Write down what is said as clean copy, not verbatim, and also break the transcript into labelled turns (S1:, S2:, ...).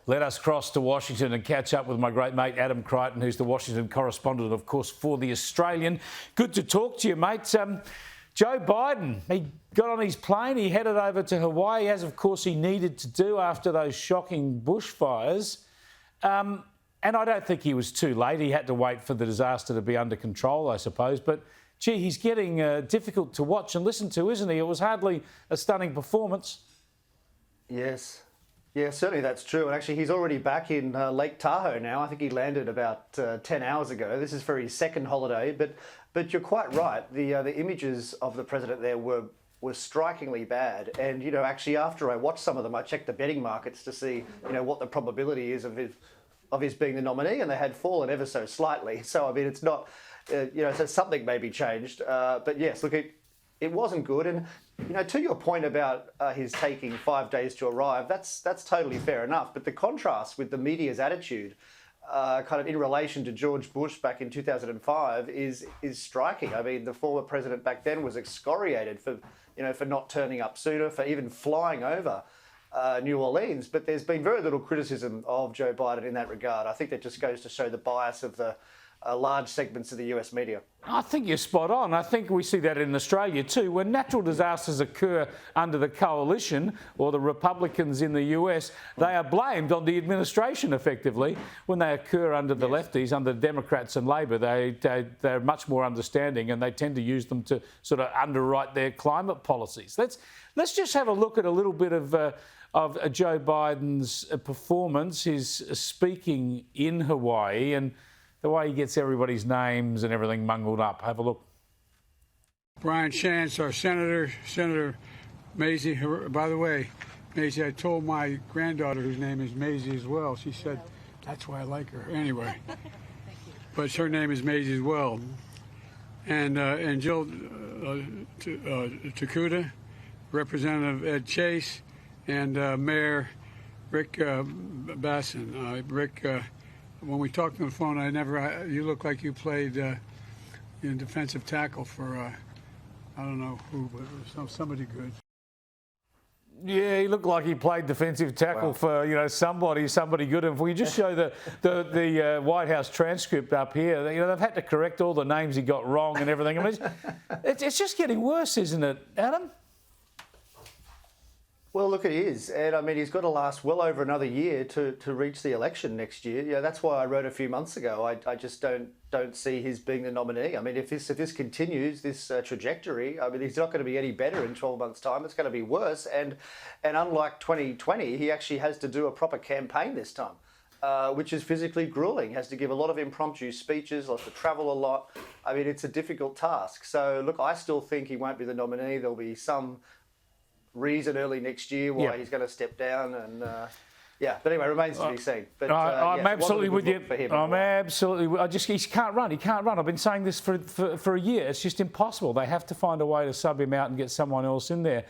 S1: Let us cross to Washington and catch up with my great mate Adam Creighton, who's the Washington correspondent, of course, for The Australian. Good to talk to you, mate. Joe Biden, he got on his plane, he headed over to Hawaii, as of course he needed to do after those shocking bushfires. And I don't think he was too late. He had to wait for the disaster to be under control, I suppose. But, gee, he's getting difficult to watch and listen to, isn't he? It was hardly a stunning performance.
S2: Yes. Yeah, certainly that's true. And actually, he's already back in Lake Tahoe now. I think he landed about 10 hours ago. This is for his second holiday. But you're quite right. The images of the president there were strikingly bad. And, you know, actually, after I watched some of them, I checked the betting markets to see, you know, what the probability is of his being the nominee. And they had fallen ever so slightly. So, I mean, it's not, you know, so something maybe changed. But yes, look, it wasn't good. And, you know, to your point about his taking 5 days to arrive, that's totally fair enough. But the contrast with the media's attitude, kind of in relation to George Bush back in 2005, is striking. I mean, the former president back then was excoriated for not turning up sooner, for even flying over New Orleans. But there's been very little criticism of Joe Biden in that regard. I think that just goes to show the bias of the large segments of the US media.
S1: I think you're spot on. I think we see that in Australia too. When natural disasters occur under the coalition or the Republicans in the US, they are blamed on the administration effectively. When they occur under the lefties, under Democrats and Labor, they're much more understanding and they tend to use them to sort of underwrite their climate policies. Let's just have a look at a little bit of Joe Biden's performance, his speaking in Hawaii and the way he gets everybody's names and everything mungled up. Have a look.
S3: Brian Chance, our Senator Maisie. By the way, Maisie, I told my granddaughter, whose name is Maisie as well. She said, that's why I like her. Anyway, but her name is Maisie as well. And Jill Takuda, Representative Ed Chase, and Mayor Rick Bassin. Rick. When we talked on the phone, you look like you played in defensive tackle for, I don't know who, but somebody good.
S1: Yeah, he looked like he played defensive tackle for, you know, somebody good. And if we just show the White House transcript up here, you know, they've had to correct all the names he got wrong and everything. I mean, it's just getting worse, isn't it, Adam?
S2: Well, look, it is. And I mean, he's got to last well over another year to reach the election next year. Yeah, that's why I wrote a few months ago. I just don't see his being the nominee. I mean, if this continues, this trajectory, I mean, he's not going to be any better in 12 months' time. It's going to be worse. And unlike 2020, he actually has to do a proper campaign this time, which is physically grueling. He has to give a lot of impromptu speeches, has to travel a lot. I mean, it's a difficult task. So, look, I still think he won't be the nominee. There'll be some reason early next year why he's going to step down and but anyway, remains to be seen. But
S1: I'm absolutely with you. I'm absolutely. He can't run. He can't run. I've been saying this for a year. It's just impossible. They have to find a way to sub him out and get someone else in there.